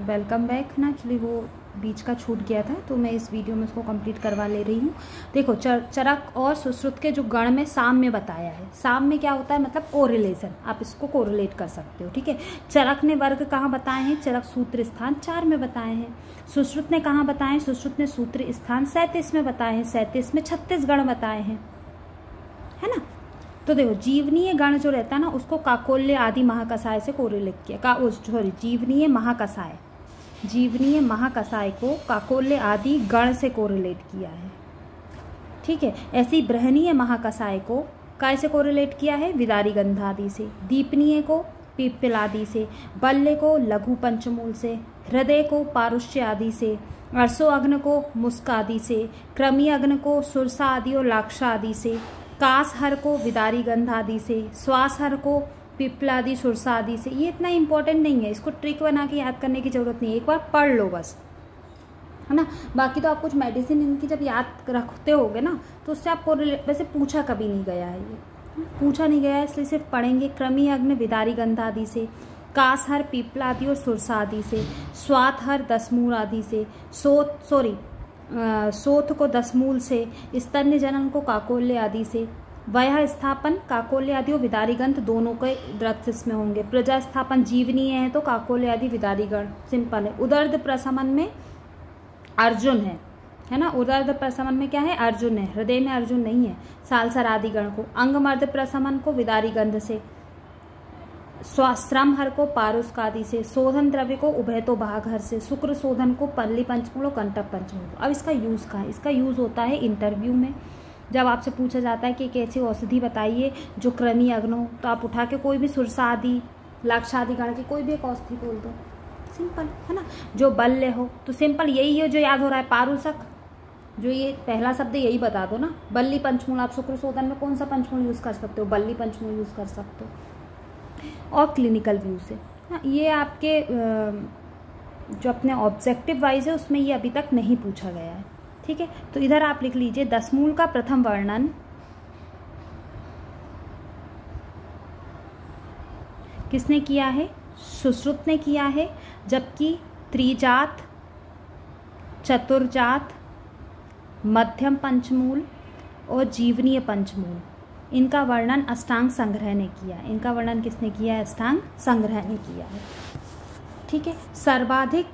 Welcome back ना। Actually वो बीच का छूट गया था तो मैं इस वीडियो में उसको कंप्लीट करवा ले रही हूँ। देखो चरक और सुश्रुत के जो गण में साम में बताया है, साम में क्या होता है मतलब कोरिलेशन, आप इसको कोरिलेट कर सकते हो। ठीक है, चरक ने वर्ग कहाँ बताए हैं, चरक सूत्र स्थान 4 में बताए हैं। सुश्रुत ने कहाँ बताए हैं, सुश्रुत ने सूत्र स्थान 37 में बताए हैं, 37 में 36 गण बताए हैं, है ना। तो देखो जीवनीय गण जो रहता है ना उसको काकोल्य आदि महाकसाय से कोरिलेट किया, जीवनीय महाकसाय को काकोल्य आदि गण से कोरिलेट किया है। ठीक है, ऐसी बृहनीय महाकसाय को काय से कोरिलेट किया है, विदारी गंधादि से। दीपनीय को पिप्पलादि से, बल्ले को लघु पंचमूल से, हृदय को पारुष्य आदि से, अर्सो अग्न को मुस्क आदि से, क्रमी अग्न को सुरसा आदि और लाक्षा आदि से, कास हर को विदारी गंध आदि से, श्वास हर को पिप्पलादि सुरसा आदि से। ये इतना इंपॉर्टेंट नहीं है, इसको ट्रिक बना के याद करने की जरूरत नहीं है, एक बार पढ़ लो बस, है ना। बाकी तो आप कुछ मेडिसिन इनकी जब याद रखते होगे ना तो उससे आपको वैसे पूछा कभी नहीं गया है, ये पूछा नहीं गया है इसलिए सिर्फ पढ़ेंगे। क्रमी अग्नि विदारी गंध आदि से, कासहर पीपला आदि और सुरसा आदि से, स्वातहर दसमूल आदि से, सोथ को दसमूल से, स्तन्य जनन को काकोल्य आदि से, वह स्थापन काकोल्य आदि और विदारी गंध दोनों के द्रक्त इसमें होंगे। प्रजा स्थापन जीवनीय है तो काकोल्य आदि विदारी गण सिंपल है। उदर्द प्रशमन में अर्जुन है ना, उदर्द प्रशमन में क्या है, अर्जुन है, हृदय में अर्जुन नहीं है। सालसर आदि गण को, अंगमर्द प्रशमन को विदारी गंध से, श्रम हर को पारुष्क आदि से, शोधन द्रव्य को उभय तो भाग से, शुक्र शोधन को पल्ली पंचमूल और कंटक पंचमूल। अब इसका यूज कहाँ है, इसका यूज होता है इंटरव्यू में। जब आपसे पूछा जाता है कि एक ऐसी औषधि बताइए जो क्रमी अग्न हो, तो आप उठा के कोई भी सुरसा आदि लाक्षा आदि गण की कोई भी एक औषधि बोल दो, सिंपल है ना। जो बल्य हो तो सिंपल यही है जो याद हो रहा है, पारुषक, जो ये पहला शब्द यही बता दो ना। बल्ली पंचमूल, आप शुक्र शोधन में कौन सा पंचमूल यूज कर सकते हो, बल्ली पंचमूल यूज कर सकते हो। और क्लिनिकल व्यू से ना, ये आपके जो अपने ऑब्जेक्टिव वाइज है उसमें ये अभी तक नहीं पूछा गया है। ठीक है, तो इधर आप लिख लीजिए दसमूल का प्रथम वर्णन किसने किया है, सुश्रुत ने किया है, जबकि त्रिजात, चतुर्जात, मध्यम पंचमूल और जीवनीय पंचमूल इनका वर्णन अष्टांग संग्रह ने किया। इनका वर्णन किसने किया है, अष्टांग संग्रह ने किया है। ठीक है, सर्वाधिक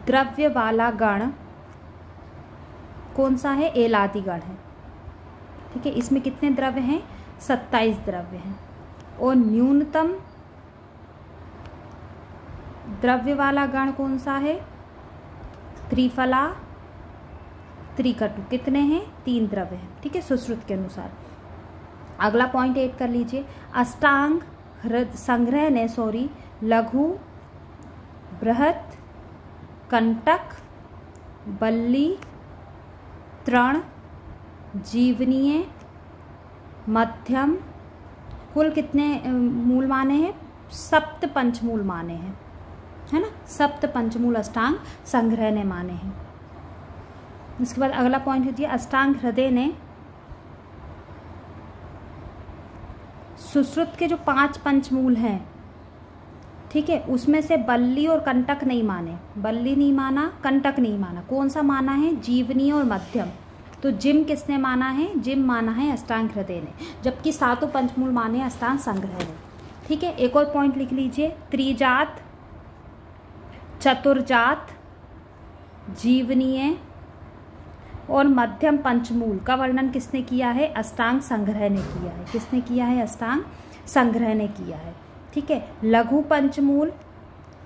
द्रव्य वाला गण कौन सा है, एलादि गण है। ठीक है, इसमें कितने द्रव्य हैं, 27 द्रव्य हैं। और न्यूनतम द्रव्य वाला गण कौन सा है, त्रिफला त्रिकटु, कितने हैं, 3 द्रव्य हैं। ठीक है, सुश्रुत के अनुसार। अगला पॉइंट ऐड कर लीजिए, अष्टांग संग्रह ने लघु, बृहत, कंटक, बल्ली, तृण, जीवनीय, मध्यम, कुल कितने मूल माने हैं, 7 पंचमूल माने हैं, है ना। 7 पंचमूल अष्टांग संग्रह ने माने हैं। इसके बाद अगला पॉइंट लीजिए, अष्टांग हृदय ने सुश्रुत के जो 5 पंचमूल हैं, ठीक है, उसमें से बल्ली और कंटक नहीं माने, बल्ली नहीं माना, कंटक नहीं माना। कौन सा माना है, जीवनीय और मध्यम। तो जिम किसने माना है, जिम माना है अष्टांग हृदय ने, जबकि 7 पंचमूल माने अष्टांग संग्रह ने। ठीक है, एक और पॉइंट लिख लीजिए, त्रिजात, चतुर्जात, जीवनीय और मध्यम पंचमूल का वर्णन किसने किया है, अष्टांग संग्रह ने किया है। किसने किया है, अष्टांग संग्रह ने किया है। ठीक है, लघु पंचमूल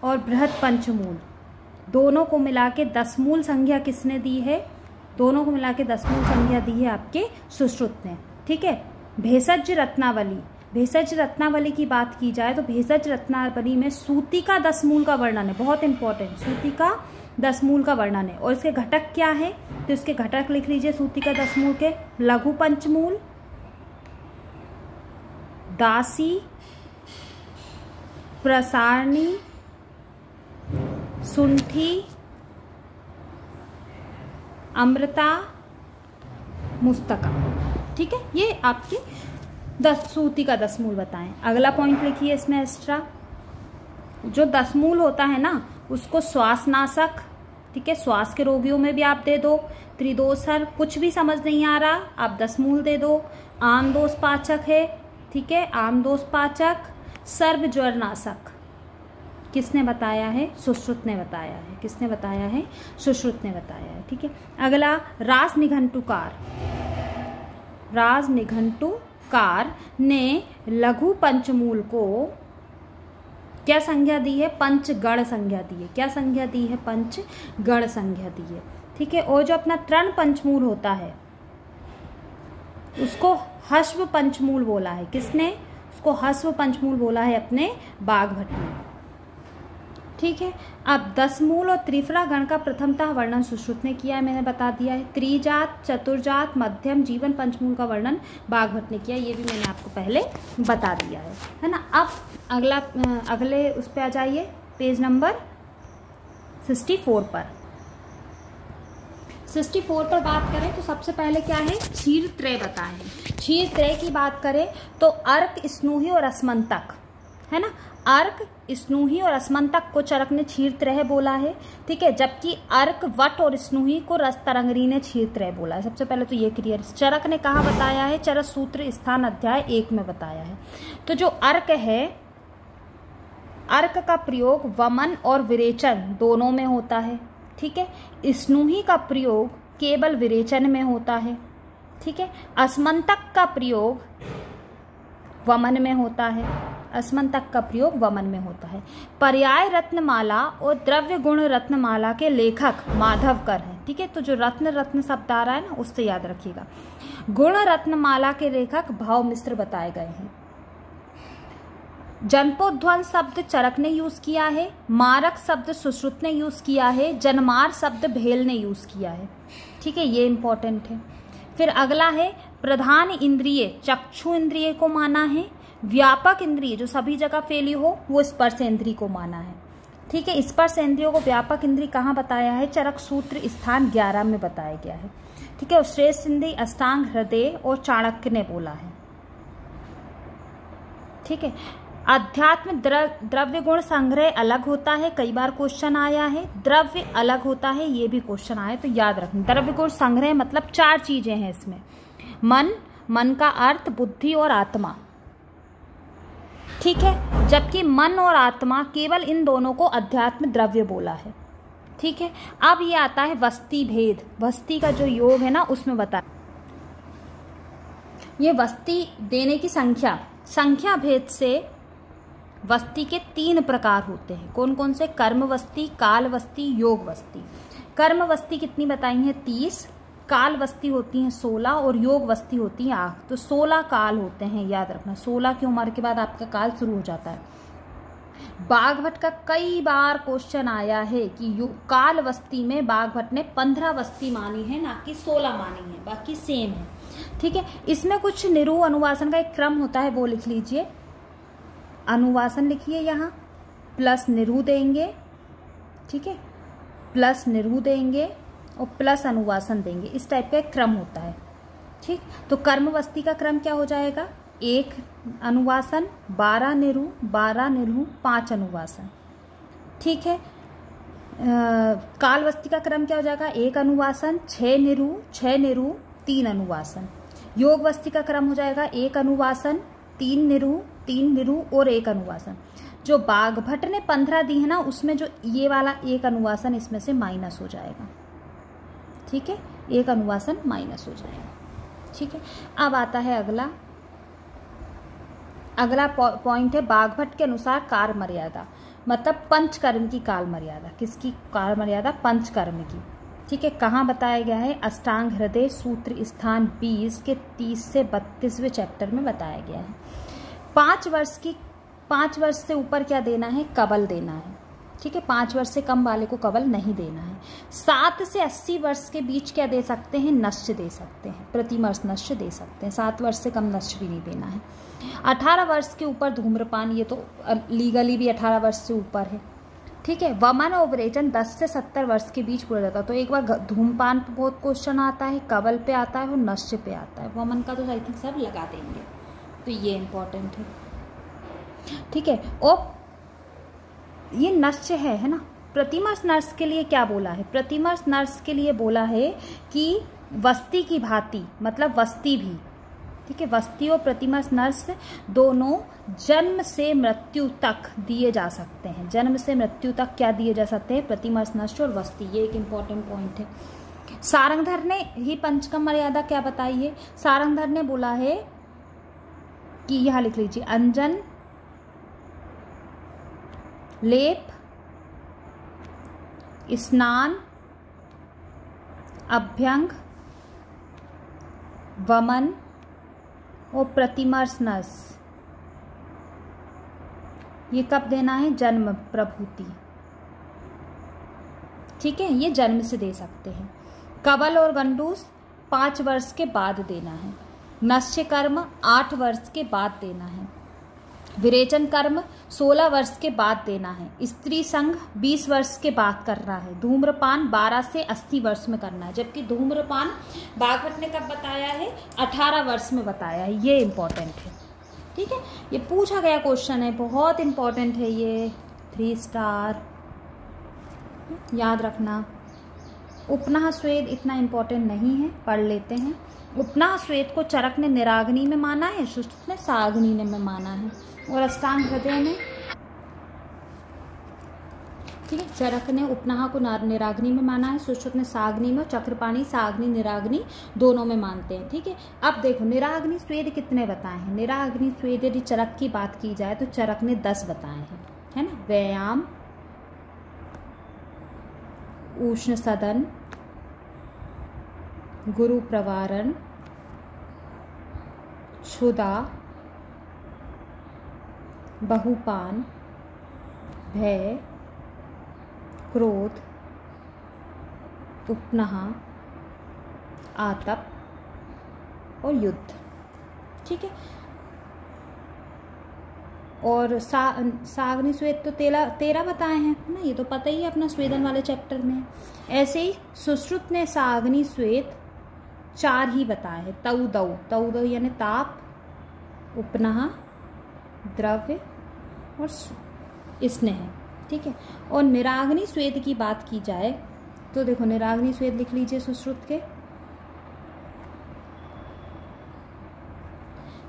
और बृहत पंचमूल दोनों को मिला के 10 मूल संज्ञा किसने दी है, दोनों को मिला के 10 मूल संज्ञा दी है आपके सुश्रुत ने। ठीक है, भेषज रत्नावली, भेषज रत्नावली की बात की जाए तो भेषज रत्नावली में सूती का 10 मूल का वर्णन है, बहुत इंपॉर्टेंट, सूती का 10 मूल का वर्णन है। और इसके घटक क्या है, तो इसके घटक लिख लीजिए सूती का 10 मूल के, लघु पंचमूल, दासी, प्रसारणी, सुंठी, अमृता, मुस्तका। ठीक है, ये आपके श्रुति का दशमूल बताएं। अगला पॉइंट लिखिए इसमें एक्स्ट्रा, जो दशमूल होता है ना उसको श्वासनाशक, ठीक है, श्वास के रोगियों में भी आप दे दो। त्रिदोषर, कुछ भी समझ नहीं आ रहा आप दशमूल दे दो। आमदोष पाचक है, ठीक है, आमदोष पाचक। सर्व ज्वरनाशक किसने बताया है? सुश्रुत ने बताया है। किसने बताया है? सुश्रुत ने बताया है, ठीक है। अगला रास निघंटुकार, राज निघंटुकार ने लघु पंचमूल को क्या संज्ञा दी है? पंचगण संज्ञा दी है। क्या संज्ञा दी है? पंचगण संज्ञा दी है, ठीक है। और जो अपना तृण पंचमूल होता है उसको हस्व पंचमूल बोला है। किसने? उसको हस्व पंचमूल बोला है अपने बाघभट्ट ने, ठीक है। अब दशमूल और त्रिफला गण का प्रथमतः वर्णन सुश्रुत ने किया है, मैंने बता दिया है। त्रिजात, चतुर्जात, मध्यम, जीवन पंचमूल का वर्णन बाघभट्ट ने किया, ये भी मैंने आपको पहले बता दिया है ना। अब अगले उस पर आ जाइए, पेज नंबर 64 पर। 64 पर बात करें तो सबसे पहले क्या है? क्षीर त्रय बताएं। क्षीर त्रय की बात करें तो अर्क, स्नूही और अस्मंतक, है ना। अर्क, स्नूही और अस्मंतक को चरक ने क्षीर त्रय बोला है, ठीक है। जबकि अर्क, वट और स्नूही को रसतरंगिणी ने क्षीर त्रय बोला है। सबसे पहले तो ये क्लियर। चरक ने कहा बताया है? चरक सूत्र स्थान अध्याय 1 में बताया है। तो जो अर्क है, अर्क का प्रयोग वमन और विरेचन दोनों में होता है, ठीक है। स्नूही का प्रयोग केवल विरेचन में होता है, ठीक है। अस्मंतक का प्रयोग वमन में होता है, अस्मंतक का प्रयोग वमन में होता है। पर्याय रत्नमाला और द्रव्य गुण रत्नमाला के लेखक माधवकर हैं, ठीक है। तो जो रत्न शब्द आ रहा है ना उससे याद रखिएगा। गुण रत्नमाला के लेखक भाव मिश्र बताए गए हैं। जन्पोध्वंस शब्द चरक ने यूज किया है। मारक शब्द सुश्रुत ने यूज किया है। जन्मार शब्द भेल ने यूज किया है, ठीक है, ये इंपॉर्टेंट है। फिर अगला है प्रधान इंद्रिय, चक्षु इंद्रिय को माना है। व्यापक इंद्रिय जो सभी जगह फैली हो वो स्पर्श इंद्रिय को माना है, ठीक है। स्पर्श इंद्रियों को व्यापक इंद्रिय कहाँ बताया है? चरक सूत्र स्थान 11 में बताया गया है, ठीक है। और श्रेष्ठ इंद्रिय अष्टांग, हृदय और चाणक्य ने बोला है, ठीक है। अध्यात्म द्रव्य गुण संग्रह अलग होता है, कई बार क्वेश्चन आया है। द्रव्य अलग होता है, ये भी क्वेश्चन आया, तो याद रखना। द्रव्य गुण संग्रह मतलब 4 चीजें हैं इसमें। मन का अर्थ, बुद्धि और आत्मा, ठीक है। जबकि मन और आत्मा केवल इन दोनों को अध्यात्म द्रव्य बोला है, ठीक है। अब ये आता है वस्ती भेद। वस्ती का जो योग है ना उसमें बता, ये वस्ती देने की संख्या भेद से वस्ती के 3 प्रकार होते हैं। कौन कौन से? कर्म वस्ती, काल वस्ती, योग वस्ती। कर्म वस्ती कितनी बताई है? 30। काल वस्ती होती है 16 और योग वस्ती होती है 8। तो 16 काल होते हैं, याद रखना। 16 की उम्र के बाद आपका काल शुरू हो जाता है। बाघभट्ट का कई बार क्वेश्चन आया है कि काल वस्ती में बाघभट्ट ने 15 वस्ती मानी है, ना कि 16 मानी है, बाकी सेम है, ठीक है। इसमें कुछ निरु अनुवासन का एक क्रम होता है, वो लिख लीजिए। अनुवासन लिखिए यहाँ, प्लस निरु देंगे, ठीक है, प्लस निरु देंगे और प्लस अनुवासन देंगे, इस टाइप का एक क्रम होता है, ठीक। तो कर्मवस्ती का क्रम क्या हो जाएगा? 1 अनुवासन, 12 निरु, 12 निरु, 5 अनुवासन, ठीक है। कालवस्ती का क्रम क्या हो जाएगा? 1 अनुवासन, 6 निरु, 6 निरु, 3 अनुवासन। योगवस्ती का क्रम हो जाएगा 1 अनुवासन, 3 निरु, 3 निरु और 1 अनुवासन। जो बाघभट्ट ने 15 दी है ना उसमें जो ये वाला 1 अनुवासन इसमें से माइनस हो जाएगा, ठीक है। 1 अनुवासन माइनस हो जाएगा, ठीक है। अब आता है अगला पॉइंट है बाघभट्ट के अनुसार काल मर्यादा, मतलब पंचकर्म की काल मर्यादा। किसकी काल मर्यादा? पंचकर्म की, ठीक है। कहाँ बताया गया है? अष्टांग हृदय सूत्र स्थान 20 के 30 से 32वें चैप्टर में बताया गया है। 5 वर्ष से ऊपर क्या देना है? कबल देना है, ठीक है। 5 वर्ष से कम वाले को कबल नहीं देना है। 7 से 80 वर्ष के बीच क्या दे सकते हैं? नश्य दे सकते हैं, प्रतिमर्श नश्य दे सकते हैं। 7 वर्ष से कम नश्य भी नहीं देना है। 18 वर्ष के ऊपर धूम्रपान, ये तो लीगली भी 18 वर्ष से ऊपर है, ठीक है। वमन और विरेचन 10 से 70 वर्ष के बीच पूरा जाता है। तो एक बार धूमपान पे बहुत क्वेश्चन आता है, कबल पे आता है और नश्य पे आता है। वमन का तो आई थिंक सब लगा देंगे, तो ये इम्पोर्टेंट है, ठीक है। और ये नस्य है ना। प्रतिमर्श नर्स के लिए क्या बोला है? प्रतिमर्श नर्स के लिए बोला है कि वस्ती की भांति, मतलब वस्ती भी, ठीक है, वस्ती और प्रतिमर्श नर्स दोनों जन्म से मृत्यु तक दिए जा सकते हैं। जन्म से मृत्यु तक क्या दिए जा सकते हैं? प्रतिमर्श नर्स और वस्ती। ये एक इम्पॉर्टेंट पॉइंट है। सारंगधर ने ही पंचकम मर्यादा क्या बताई है? सारंगधर ने बोला है कि यहां लिख लीजिए, अंजन, लेप, स्नान, अभ्यंग, वमन और प्रतिमर्श नर्स, ये कब देना है? जन्म प्रभूति, ठीक है, ये जन्म से दे सकते हैं। कवल और गंडूस 5 वर्ष के बाद देना है। नस्य कर्म 8 वर्ष के बाद देना है। विरेचन कर्म 16 वर्ष के बाद देना है। स्त्री संग 20 वर्ष के बाद करना है। धूम्रपान 12 से 80 वर्ष में करना है, जबकि धूम्रपान भागवत ने कब बताया है? 18 वर्ष में बताया है। ये इंपॉर्टेंट है, ठीक है, ये पूछा गया क्वेश्चन है, बहुत इंपॉर्टेंट है ये, 3 स्टार, याद रखना। उपनः स्वेद इतना इंपॉर्टेंट नहीं है, पढ़ लेते हैं। उपनः स्वेद को चरक ने निराग्नि में माना है, सुश्रुत ने साग्नि में माना है। और अष्टांग हृदय ने, ठीक है, चरक ने उपनः को निराग्नि में माना है, सुश्रुत ने साग्नि में, और चक्रपाणी साग्नि निराग्नि दोनों में मानते हैं, ठीक है। अब देखो निराग्नि स्वेद कितने बताए हैं? निराग्नि स्वेद यदि चरक की बात की जाए तो चरक ने 10 बताए हैं, है ना। व्यायाम, उष्ण सदन, गुरु प्रवारण, क्षुधा, बहुपान, भय, क्रोध, उपनः, आतप और युद्ध, ठीक है। और साग्नि स्वेद तो 13 बताए हैं ना, ये तो पता ही है अपना स्वेदन वाले चैप्टर में। ऐसे ही सुश्रुत ने साग्नि स्वेद 4 ही बताए हैं। तऊ यानी ताप, उपनः, द्रव्य और स्नेह, ठीक है। और निराग्नि स्वेद की बात की जाए तो देखो निराग्नि स्वेद लिख लीजिए सुश्रुत के।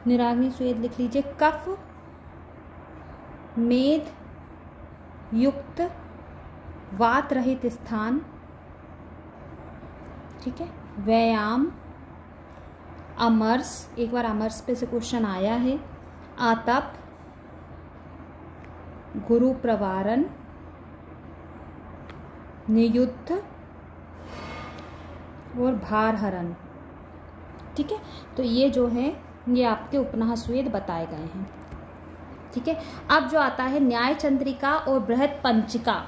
निराग्नि स्वेद लिख लीजिए, कफ, मेद युक्त वात रहित स्थान, ठीक है। व्यायाम, अमरस, एक बार अमरस पे से क्वेश्चन आया है। आतप, गुरु प्रवारण, नियुद्ध और भारहरण, ठीक है। तो ये जो है ये आपके उपनः स्वेद बताए गए हैं, ठीक है। अब जो आता है न्याय चंद्रिका और बृहद पंचिका,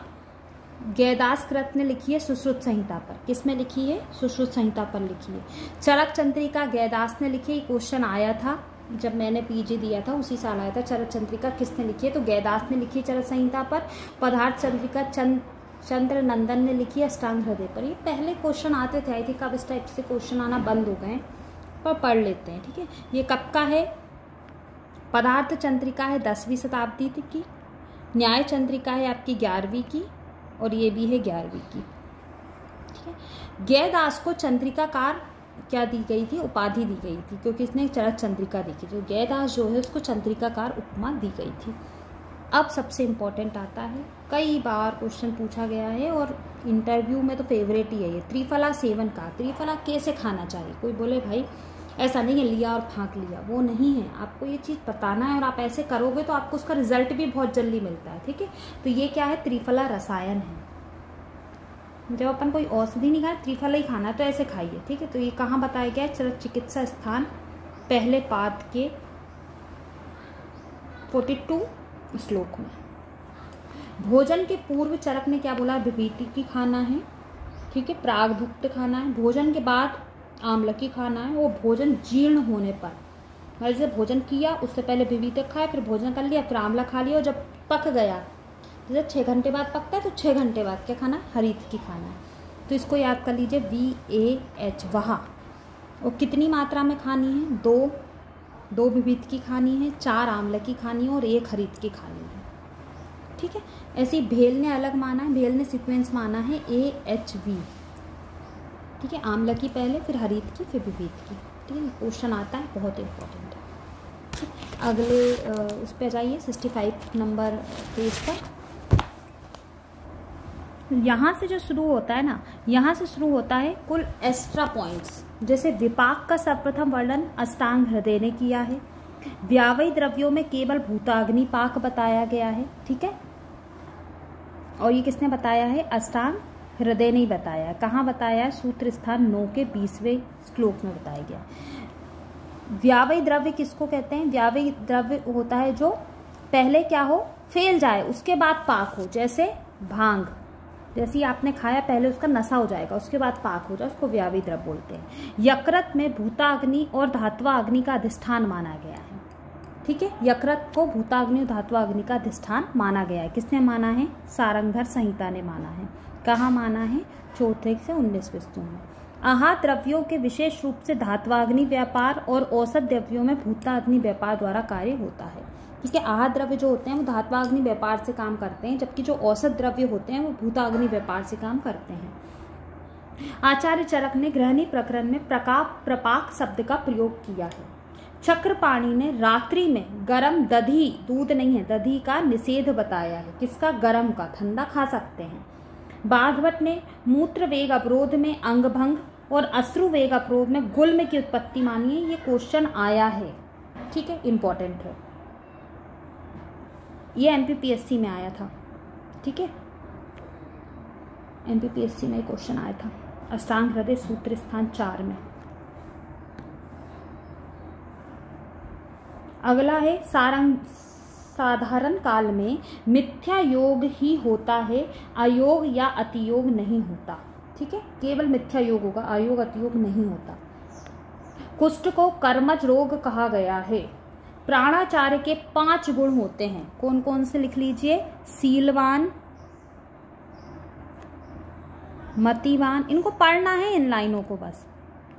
गैदास कृत ने लिखी है सुश्रुत संहिता पर। किस में लिखी है? सुश्रुत संहिता पर लिखी है। चरक चंद्रिका गैदास ने लिखी, क्वेश्चन आया था जब मैंने पीजी दिया था, उसी साल आया था। चरक चंद्रिका किसने लिखी है? तो गैदास ने लिखी चरक संहिता पर। पदार्थ चंद्रिका चंद्र नंदन ने लिखी अष्टांग हृदय पर। ये पहले क्वेश्चन आते थे, आई थिंक अब इस टाइप से क्वेश्चन आना बंद हो गए, पर पढ़ लेते हैं, ठीक है। ये कब का है? पदार्थ चंद्रिका है 10वीं शताब्दी की, न्याय चंद्रिका है आपकी 11वीं की, और ये भी है 11वीं की, ठीक है। गैदास को चंद्रिकाकार क्या दी गई थी? उपाधि दी गई थी, क्योंकि इसने चरक चंद्रिका देखी, तो गैदास जो है उसको चंद्रिकाकार उपमा दी गई थी। अब सबसे इम्पोर्टेंट आता है, कई बार क्वेश्चन पूछा गया है और इंटरव्यू में तो फेवरेट ही है ये, त्रिफला सेवन का। त्रिफला कैसे खाना चाहिए? कोई बोले भाई ऐसा नहीं है लिया और फाँक लिया, वो नहीं है, आपको ये चीज़ बताना है और आप ऐसे करोगे तो आपको उसका रिजल्ट भी बहुत जल्दी मिलता है, ठीक है। तो ये क्या है? त्रिफला रसायन है। जब अपन कोई औषधि नहीं खाए, त्रिफला ही खाना है तो ऐसे खाइए, ठीक है। तो ये कहाँ बताया गया है? चरक चिकित्सा स्थान पहले पाद के 42 श्लोक में। भोजन के पूर्व चरक ने क्या बोला? विभीति खाना है, ठीक है, प्रागभुक्त खाना है। भोजन के बाद आमलकी खाना है। वो भोजन जीर्ण होने पर, मतलब जैसे भोजन किया उससे पहले विभीतक खाए, फिर भोजन कर लिया, फिर आंवला खा लिया, और जब पक गया, जैसे 6 घंटे बाद पकता है तो 6 घंटे बाद क्या खाना? हरित की खाना है। तो इसको याद कर लीजिए, VAH वहा। और कितनी मात्रा में खानी है? 2 2 विविध की खानी है, 4 आम्ल की खानी है और 1 हरित की खानी है। ठीक है, ऐसे ही भेल ने अलग माना है, भेल ने सीक्वेंस माना है AHV। ठीक है, आम्ल की पहले, फिर हरित की, फिर विविध की। ठीक है, क्वेश्चन आता है, बहुत इंपॉर्टेंट है। अगले उस पर जाइए 65 नंबर पेज पर। यहाँ से जो शुरू होता है ना, यहाँ से शुरू होता है कुल एक्स्ट्रा पॉइंट्स। जैसे विपाक का सर्वप्रथम वर्णन अष्टांग हृदय ने किया है। व्यावयी द्रव्यों में केवल भूताग्नि पाक बताया गया है। ठीक है, और ये किसने बताया है? अष्टांग हृदय ने बताया है। कहाँ बताया है? सूत्र स्थान 9 के 20वें श्लोक में बताया गया। व्यावयी द्रव्य किसको कहते हैं? व्यावयी द्रव्य होता है जो पहले क्या हो, फैल जाए, उसके बाद पाक हो। जैसे भांग, जैसे आपने खाया, पहले उसका नशा हो जाएगा, उसके बाद पाक हो जाए, उसको व्यावयी द्रव्य बोलते हैं। यकृत में भूताग्नि और धात्वाग्नि का अधिष्ठान माना गया है। ठीक है, यकृत को भूताग्नि और धात्वाग्नि का अधिष्ठान माना गया है। किसने माना है? सारंगधर संहिता ने माना है। कहाँ माना है? 4 से 19 स्तु में। आहार द्रव्यों के विशेष रूप से धात्वाग्नि व्यापार और औसत द्रव्यों में भूताग्नि व्यापार द्वारा कार्य होता है। ठीक है, आहार द्रव्य जो होते हैं वो धात्वाग्नि व्यापार से काम करते हैं, जबकि जो औसत द्रव्य होते हैं वो भूताग्नि व्यापार से काम करते हैं। आचार्य चरक ने गृहणी प्रकरण में प्रपाक शब्द का प्रयोग किया है। चक्रपाणि ने रात्रि में गरम दधी, दूध नहीं है, दधी का निषेध बताया है। किसका? गरम का, ठंडा खा सकते हैं। बागवत ने मूत्र वेग अवरोध में अंगभंग और अश्रु वेग अवरोध में गुल्म की उत्पत्ति मानी है। ये क्वेश्चन आया है। ठीक है, इंपॉर्टेंट है, ये MPPSC में आया था। ठीक है, MPPSC में क्वेश्चन आया था, अष्टांग हृदय सूत्र स्थान 4 में। अगला है साधारण काल में मिथ्या योग ही होता है, अयोग या अतियोग नहीं होता। ठीक है, केवल मिथ्या योग होगा, अयोग अतियोग नहीं होता। कुष्ठ को कर्मज रोग कहा गया है। प्राणाचार्य के 5 गुण होते हैं। कौन कौन से लिख लीजिए? सीलवान, मतिवान, इनको पढ़ना है इन लाइनों को बस।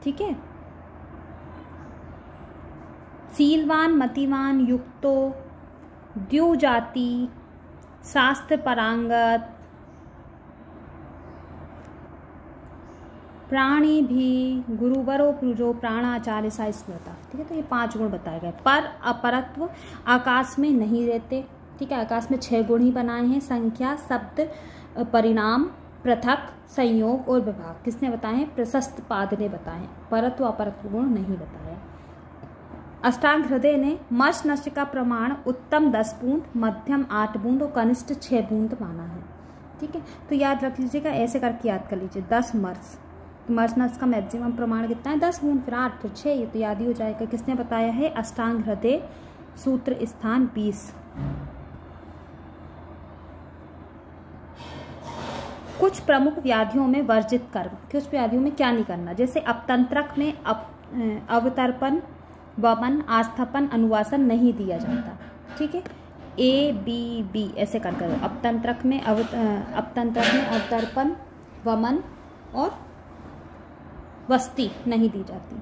ठीक है, सीलवान, मतिवान, युक्तो, द्युजाति, शास्त्र पारंगत, प्राणी भी, गुरुवरो पुरुषो, प्राणाचार्य सा स्मृता। ठीक है, तो ये 5 गुण बताए गए। पर अपरत्व, आकाश में नहीं रहते। ठीक है, आकाश में 6 गुण ही बनाए हैं। संख्या, शब्द, परिणाम, पृथक, संयोग और विभाग। किसने बताए हैं? प्रशस्त पाद ने बताए। परत्व अपरत्व गुण नहीं बताया। अष्टांग हृदय ने मश नश का प्रमाण उत्तम 10 बूंद, मध्यम 8 बूंद और कनिष्ठ 6 बूंद माना है। ठीक है, तो याद रख लीजिएगा, ऐसे करके याद कर लीजिए। 10 मर्स नस का मैक्सिमम प्रमाण कितना है? 10 बूंद, फिर 8, फिर 6, ये तो याद ही हो जाएगा। किसने बताया है? अष्टांग हृदय सूत्र स्थान 20। कुछ प्रमुख व्याधियों में वर्जित कर्म। कुछ व्याधियों में क्या नहीं करना? जैसे अपतंत्रक में अवतर्पण, वमन, आस्थापन, अनुवासन नहीं दिया जाता। ठीक है, ABB ऐसे कर करो। अपतंत्रक में अवतर्पण, वमन और वस्ती नहीं दी जाती।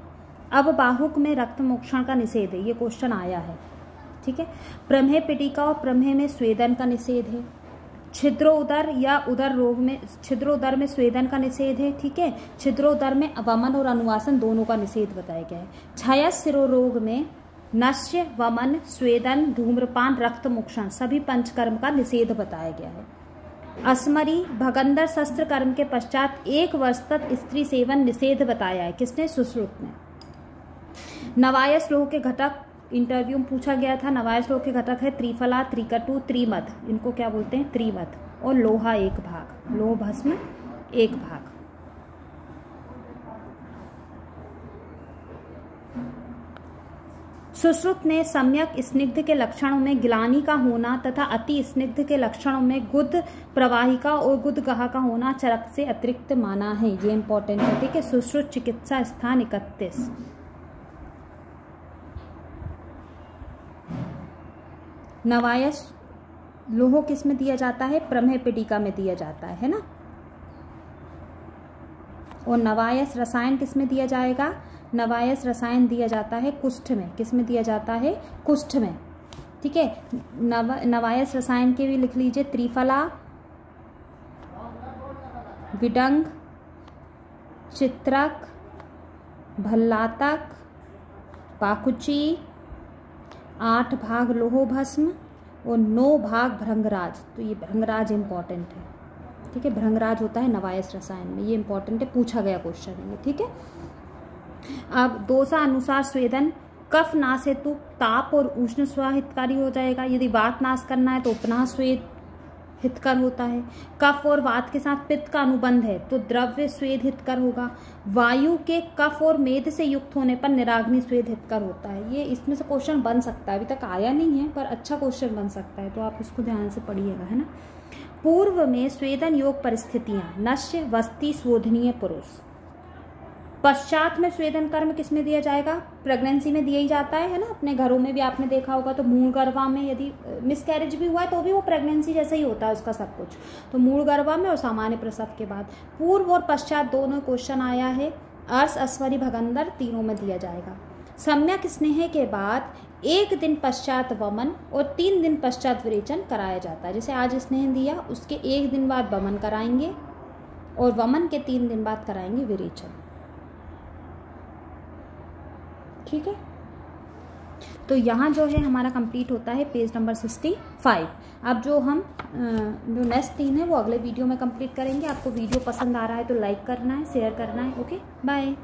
अब बाहुक में रक्त मोक्षण का निषेध है। ये क्वेश्चन आया है। ठीक है, प्रमेह पिटिका और प्रमेह में स्वेदन का निषेध है। छिद्रोदर या उदर रोग में, छिद्रोदर में स्वेदन का निषेध है। ठीक है, छिद्रोदर में वमन और अनुवासन दोनों का निषेध बताया गया है। क्षयस शिरोरोग में नश्य, वमन, स्वेदन, धूम्रपान, रक्त मोक्षण सभी पंचकर्म का निषेध बताया गया है। अस्मरी भगंदर शस्त्र कर्म के पश्चात 1 वर्ष तक स्त्री सेवन निषेध बताया है। किसने? सुश्रुत ने। नवायस लोह के घटक इंटरव्यू में पूछा गया था। नवायस लोह के घटक है त्रिफला, त्रिकटु, त्रिमद। इनको क्या बोलते हैं? त्रिमद। और लोहा 1 भाग, लोह भस्म 1 भाग। सुश्रुत ने सम्यक स्निग्ध के लक्षणों में गिलानी का होना तथा अति स्निग्ध के लक्षणों में गुद प्रवाहिका और गुदगहा का होना चरक से अतिरिक्त माना है। ये इंपॉर्टेंट है। ठीक है, सुश्रुत चिकित्सा स्थान 31। नवायस लोह किस में दिया जाता है? प्रमेह पिटिका में दिया जाता है ना। और नवायस रसायन किस में दिया जाएगा? नवायस रसायन दिया जाता है कुष्ठ में। किस में दिया जाता है? कुष्ठ में। ठीक है, नवायस रसायन के भी लिख लीजिए, त्रिफला, विडंग, चित्रक, भल्लातक, पाकुची, 8 भाग लोहो भस्म और 9 भाग भृंगराज। तो ये भृंगराज इंपॉर्टेंट है। ठीक है, भृंगराज होता है नवायस रसायन में, ये इंपॉर्टेंट है, पूछा गया क्वेश्चन है ये। ठीक है, अब दोषा अनुसार स्वेदन कफ नाश हेतु ताप और उष्ण स्व हितकारी हो जाएगा। यदि वात नाश करना है तो उपनाह स्वेद हितकर होता है। कफ और वात के साथ पित्त का अनुबंध है तो द्रव्य स्वेद हितकर होगा। वायु के कफ और मेद से युक्त होने पर निराग्नि स्वेद हितकर होता है। ये इसमें से क्वेश्चन बन सकता है, अभी तक आया नहीं है पर अच्छा क्वेश्चन बन सकता है, तो आप इसको ध्यान से पढ़िएगा, है ना। पूर्व में स्वेदन योग परिस्थितियां नश्य, वस्ती, शोधनीय, पुरुष। पश्चात में स्वेदन कर्म किसमें दिया जाएगा? प्रेगनेंसी में दिया ही जाता है ना। अपने घरों में भी आपने देखा होगा, तो मूल गर्भा में यदि मिसकैरेज भी हुआ है तो भी वो प्रेगनेंसी जैसा ही होता है उसका सब कुछ। तो मूल गर्भा में और सामान्य प्रसव के बाद। पूर्व और पश्चात दोनों क्वेश्चन आया है। अर्श, अस्वरी, भगंदर तीनों में दिया जाएगा। सम्यक स्नेह के बाद 1 दिन पश्चात वमन और 3 दिन पश्चात विरेचन कराया जाता है। जैसे आज स्नेह दिया, उसके 1 दिन बाद वमन कराएंगे और वमन के 3 दिन बाद कराएंगे विरेचन। ठीक है, तो यहाँ जो है हमारा कंप्लीट होता है पेज नंबर 65। अब जो हम जो नेक्स्ट 3 है वो अगले वीडियो में कंप्लीट करेंगे। आपको वीडियो पसंद आ रहा है तो लाइक करना है, शेयर करना है। Okay, bye.